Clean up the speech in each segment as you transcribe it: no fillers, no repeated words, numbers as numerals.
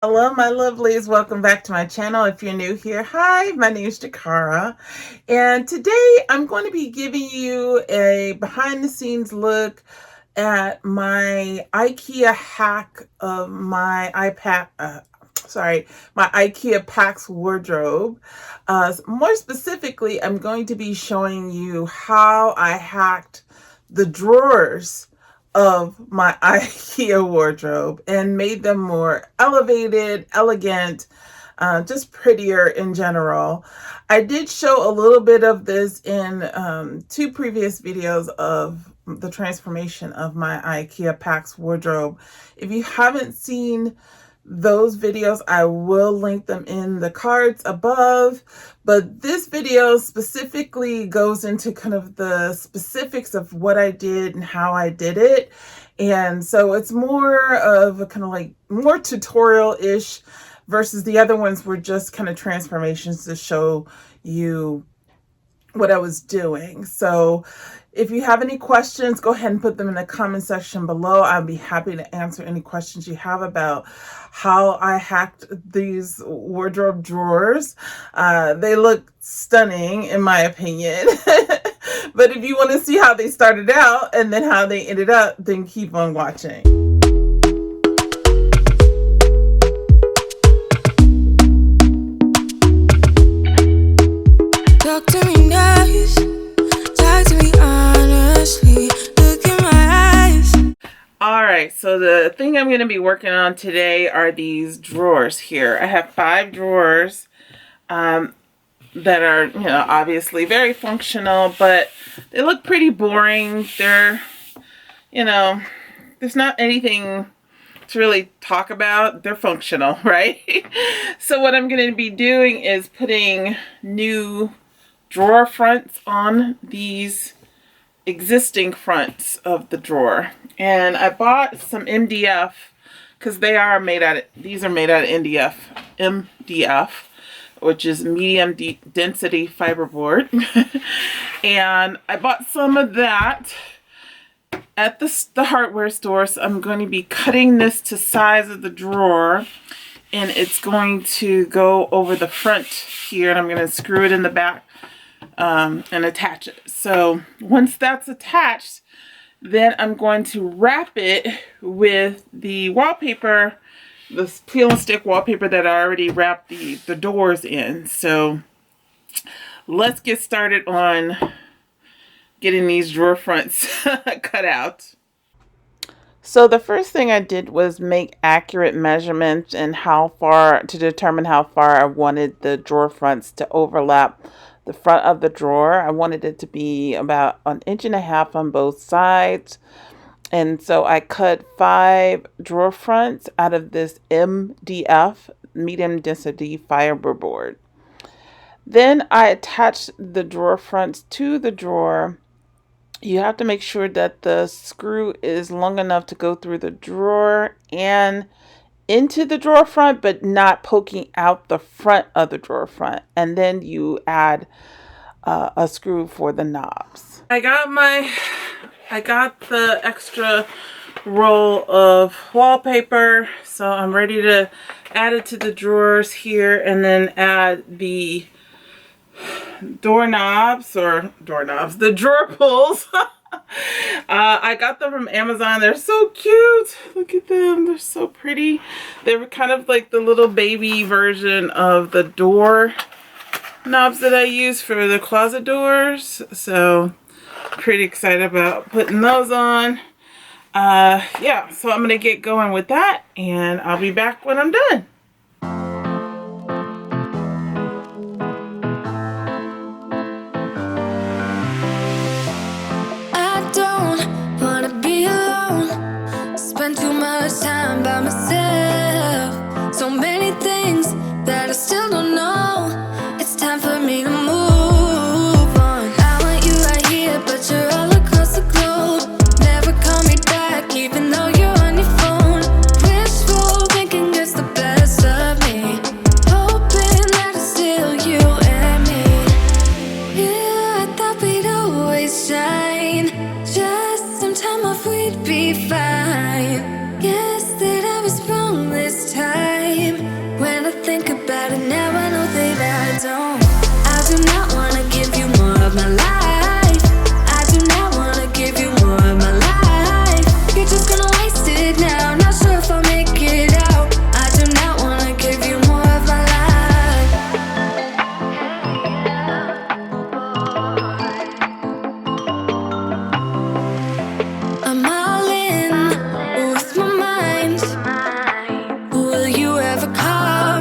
Hello, my lovelies. Welcome back to my channel. If you're new here, hi, my name is Jakara. And today I'm going to be giving you a behind the scenes look at my IKEA hack of my my IKEA Pax wardrobe. More specifically, I'm going to be showing you how I hacked the drawers of my IKEA wardrobe and made them more elevated, elegant, just prettier in general. I did show a little bit of this in two previous videos of the transformation of my IKEA Pax wardrobe. If you haven't seen those videos, I will link them in the cards above, but this video specifically goes into kind of the specifics of what I did and how I did it. And so it's more of a kind of like more tutorial-ish versus the other ones were just kind of transformations to show you what I was doing. So if you have any questions, go ahead and put them in the comment section below. I'll be happy to answer any questions you have about how I hacked these wardrobe drawers. They look stunning in my opinion. But if you want to see how they started out and then how they ended up, then keep on watching. Talk to me nice, talk to me honestly, look in my eyes. Alright, so the thing I'm going to be working on today are these drawers here. I have 5 drawers that are, you know, obviously very functional, but they look pretty boring. They're, you know, there's not anything to really talk about. They're functional, right? So what I'm going to be doing is putting new drawer fronts on these existing fronts of the drawer. And I bought some MDF because they are made out of, these are made out of MDF, which is medium density fiberboard. And I bought some of that at the hardware store. So I'm going to be cutting this to size of the drawer, and it's going to go over the front here, and I'm going to screw it in the back and attach it. So once that's attached, then I'm going to wrap it with the wallpaper, this peel and stick wallpaper that I already wrapped the doors in. So let's get started on getting these drawer fronts cut out. So the first thing I did was make accurate measurements and to determine how far I wanted the drawer fronts to overlap the front of the drawer. I wanted it to be about 1.5 inches on both sides. And so I cut 5 drawer fronts out of this MDF, medium density fiberboard. Then I attached the drawer fronts to the drawer. You have to make sure that the screw is long enough to go through the drawer and into the drawer front, but not poking out the front of the drawer front. And then you add a screw for the knobs. I got the extra roll of wallpaper, so I'm ready to add it to the drawers here, and then add the the drawer pulls. I got them from Amazon. They're so cute. Look at them. They're so pretty. They were kind of like the little baby version of the door knobs that I use for the closet doors. So pretty excited about putting those on. Yeah, so I'm going to get going with that, and I'll be back when I'm done. I don't wanna be alone, spend too much time by myself. So many things that I still don't know. It's time for me to move on. I want you right here, but you're all across the globe. Never call me back, even though you're on your phone. Wishful thinking is the best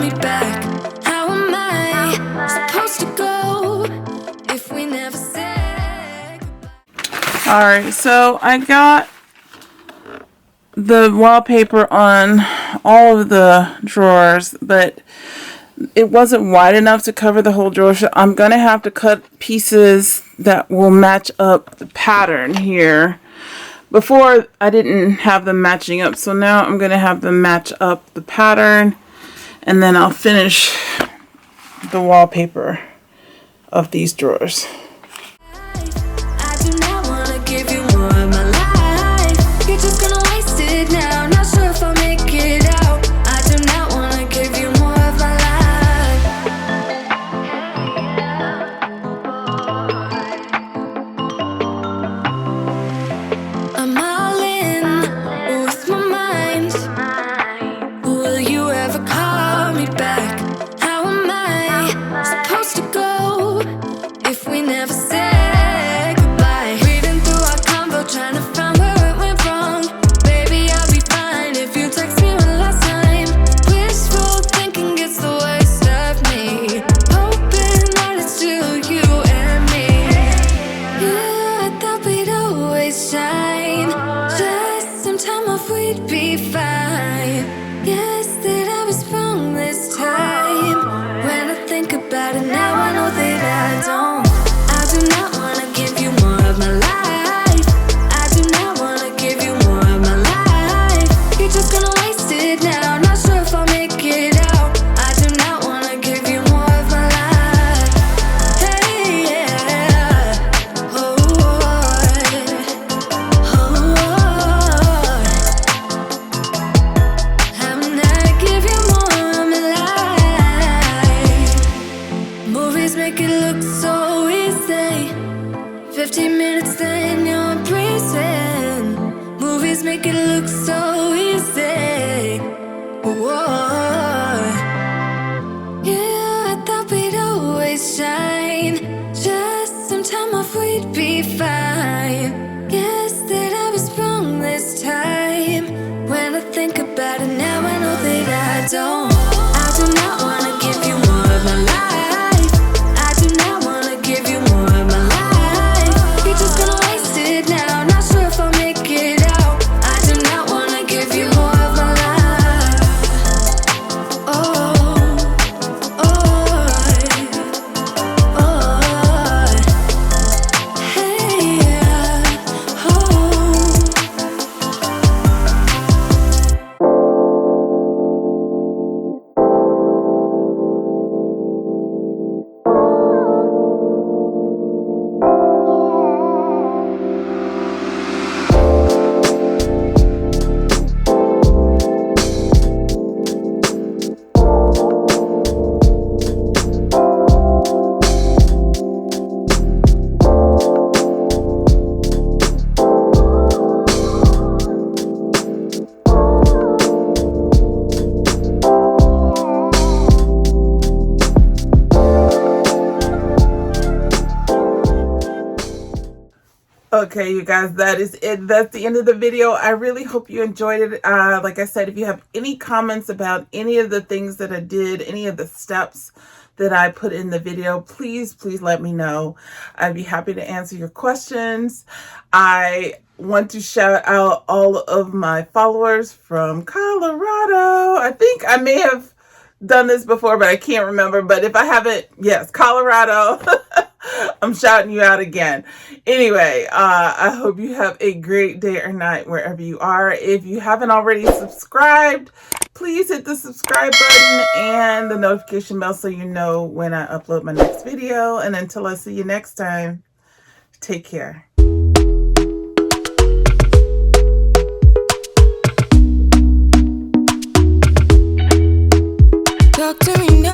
me back? How am I supposed to go if we never said goodbye? Alright, so I got the wallpaper on all of the drawers, but it wasn't wide enough to cover the whole drawer, so I'm going to have to cut pieces that will match up the pattern here. Before, I didn't have them matching up, so now I'm going to have them match up the pattern, and then I'll finish the wallpaper of these drawers. I do not wanna give you more of my life. You're just gonna waste it now. Not sure if I'll make it out. I do not wanna give you more of my life. I'm all in with my mind. Will you ever call me back? How am I supposed to go if we never said goodbye? Reading through our convo, trying to find where it went wrong. Baby, I'll be fine if you text me one last time. Wishful thinking gets the worst of me. Hoping that it's still you and me. Yeah, I thought we'd always shine. Just some time off, we'd be fine. Guess that I was wrong this time. When I think about it now, I know that I don't. I do not wanna give you more of my life. I do not wanna give you more of my life. You're just gonna waste it now. Not sure if I'll make it out. I do not wanna give you more of my life. Hey, yeah. Oh, I'm not give you more of my life. Movies make it look so easy. 15 minutes, then you're breezing. Movies make it look so easy. Whoa. Yeah, I thought we'd always shine. Just some time off, we'd be fine. Guess that I was wrong this time. When I think about it now, I know that I don't. I do not wanna give you more of my life. I do not wanna give you more of my life. You're just gonna waste it now. Not sure if I'll make it out. I do not wanna give you more of my life. Oh, oh, oh, hey, yeah, oh. Okay, you guys, that is it. That's the end of the video. I really hope you enjoyed it. Like I said, if you have any comments about any of the things that I did, any of the steps that I put in the video, please let me know. I'd be happy to answer your questions. I want to shout out all of my followers from Colorado. I think I may have done this before, but I can't remember. But if I haven't, yes, Colorado. I'm shouting you out again. Anyway, I hope you have a great day or night wherever you are. If you haven't already subscribed, please hit the subscribe button and the notification bell so you know when I upload my next video. And until I see you next time, take care. Talk to me now.